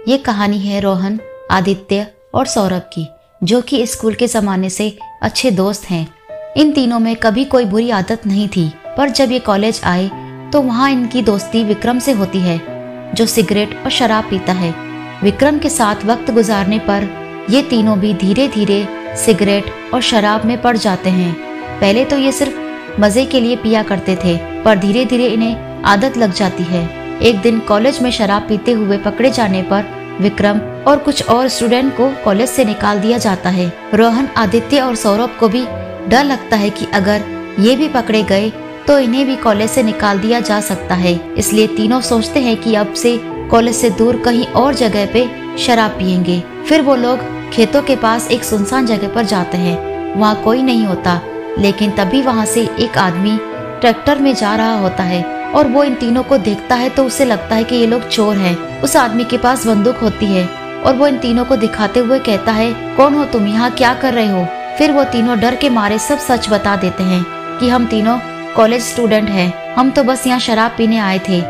ये कहानी है रोहन, आदित्य और सौरभ की, जो कि स्कूल के जमाने से अच्छे दोस्त हैं। इन तीनों में कभी कोई बुरी आदत नहीं थी, पर जब ये कॉलेज आए तो वहाँ इनकी दोस्ती विक्रम से होती है, जो सिगरेट और शराब पीता है। विक्रम के साथ वक्त गुजारने पर ये तीनों भी धीरे धीरे सिगरेट और शराब में पड़ जाते हैं। पहले तो ये सिर्फ मजे के लिए पिया करते थे, पर धीरे धीरे इन्हें आदत लग जाती है। एक दिन कॉलेज में शराब पीते हुए पकड़े जाने पर विक्रम और कुछ और स्टूडेंट को कॉलेज से निकाल दिया जाता है। रोहन, आदित्य और सौरभ को भी डर लगता है कि अगर ये भी पकड़े गए तो इन्हें भी कॉलेज से निकाल दिया जा सकता है। इसलिए तीनों सोचते हैं कि अब से कॉलेज से दूर कहीं और जगह पे शराब पियेंगे। फिर वो लोग खेतों के पास एक सुनसान जगह पर जाते हैं। वहाँ कोई नहीं होता, लेकिन तभी वहाँ से एक आदमी ट्रैक्टर में जा रहा होता है और वो इन तीनों को देखता है तो उसे लगता है कि ये लोग चोर हैं। उस आदमी के पास बंदूक होती है और वो इन तीनों को दिखाते हुए कहता है, कौन हो तुम, यहाँ क्या कर रहे हो? फिर वो तीनों डर के मारे सब सच बता देते हैं कि हम तीनों कॉलेज स्टूडेंट हैं, हम तो बस यहाँ शराब पीने आए थे।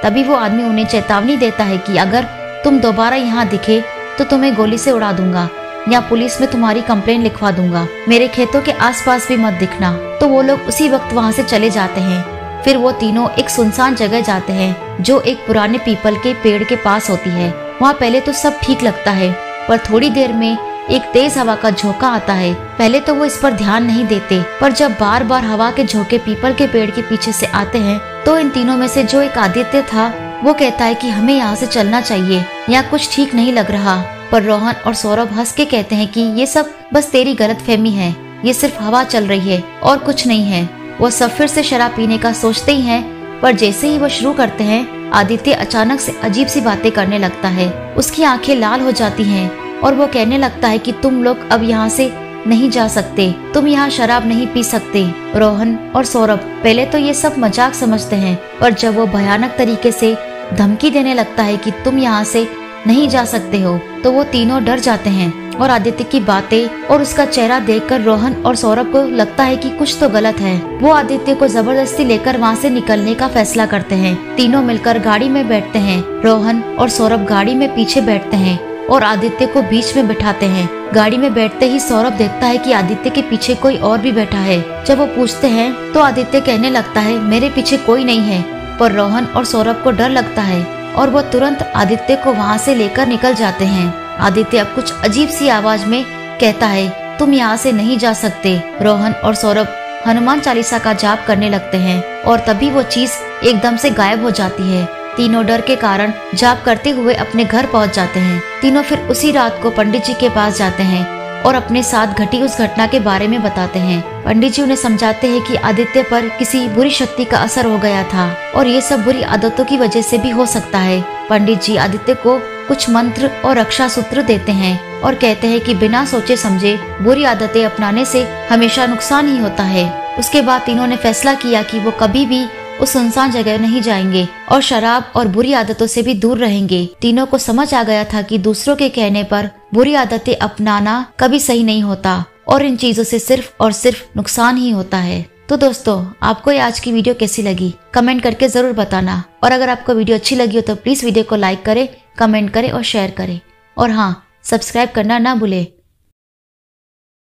तभी वो आदमी उन्हें चेतावनी देता है कि अगर तुम दोबारा यहाँ दिखे तो तुम्हें गोली से उड़ा दूंगा या पुलिस में तुम्हारी कंप्लेन लिखवा दूंगा। मेरे खेतों के आसपास भी मत दिखना। तो वो लोग उसी वक्त वहाँ से चले जाते हैं। फिर वो तीनों एक सुनसान जगह जाते हैं जो एक पुराने पीपल के पेड़ के पास होती है। वहाँ पहले तो सब ठीक लगता है, पर थोड़ी देर में एक तेज हवा का झोंका आता है। पहले तो वो इस पर ध्यान नहीं देते, पर जब बार बार हवा के झोंके पीपल के पेड़ के पीछे से आते हैं तो इन तीनों में से जो एक आदित्य था वो कहता है कि हमें यहाँ से चलना चाहिए, यहाँ कुछ ठीक नहीं लग रहा। पर रोहन और सौरभ हंस के कहते हैं कि ये सब बस तेरी गलतफहमी है, ये सिर्फ हवा चल रही है और कुछ नहीं है। वो सब फिर से शराब पीने का सोचते ही हैं, पर जैसे ही वो शुरू करते हैं आदित्य अचानक से अजीब सी बातें करने लगता है। उसकी आंखें लाल हो जाती हैं और वो कहने लगता है कि तुम लोग अब यहाँ से नहीं जा सकते, तुम यहाँ शराब नहीं पी सकते। रोहन और सौरभ पहले तो ये सब मजाक समझते हैं, पर जब वो भयानक तरीके से धमकी देने लगता है कि तुम यहाँ से नहीं जा सकते हो तो वो तीनों डर जाते हैं। और आदित्य की बातें और उसका चेहरा देखकर रोहन और सौरभ को लगता है कि कुछ तो गलत है। वो आदित्य को जबरदस्ती लेकर वहाँ से निकलने का फैसला करते हैं। तीनों मिलकर गाड़ी में बैठते हैं। रोहन और सौरभ गाड़ी में पीछे बैठते हैं और आदित्य को बीच में बिठाते हैं। गाड़ी में बैठते ही सौरभ देखता है कि आदित्य के पीछे कोई और भी बैठा है। जब वो पूछते हैं तो आदित्य कहने लगता है, मेरे पीछे कोई नहीं है। पर रोहन और सौरभ को डर लगता है और वो तुरंत आदित्य को वहाँ से लेकर निकल जाते हैं। आदित्य अब कुछ अजीब सी आवाज में कहता है, तुम यहाँ से नहीं जा सकते। रोहन और सौरभ हनुमान चालीसा का जाप करने लगते हैं और तभी वो चीज एकदम से गायब हो जाती है। तीनों डर के कारण जाप करते हुए अपने घर पहुँच जाते हैं। तीनों फिर उसी रात को पंडित जी के पास जाते हैं और अपने साथ घटी उस घटना के बारे में बताते हैं। पंडित जी उन्हें समझाते हैं कि आदित्य पर किसी बुरी शक्ति का असर हो गया था और ये सब बुरी आदतों की वजह से भी हो सकता है। पंडित जी आदित्य को कुछ मंत्र और रक्षा सूत्र देते हैं और कहते हैं कि बिना सोचे समझे बुरी आदतें अपनाने से हमेशा नुकसान ही होता है। उसके बाद तीनों ने फैसला किया कि वो कभी भी उस सुनसान जगह नहीं जाएंगे और शराब और बुरी आदतों से भी दूर रहेंगे। तीनों को समझ आ गया था कि दूसरों के कहने पर बुरी आदतें अपनाना कभी सही नहीं होता और इन चीजों से सिर्फ और सिर्फ नुकसान ही होता है। तो दोस्तों, आपको ये आज की वीडियो कैसी लगी कमेंट करके जरूर बताना। और अगर आपको वीडियो अच्छी लगी हो तो प्लीज वीडियो को लाइक करें, कमेंट करें और शेयर करें। और हाँ, सब्सक्राइब करना ना भूले।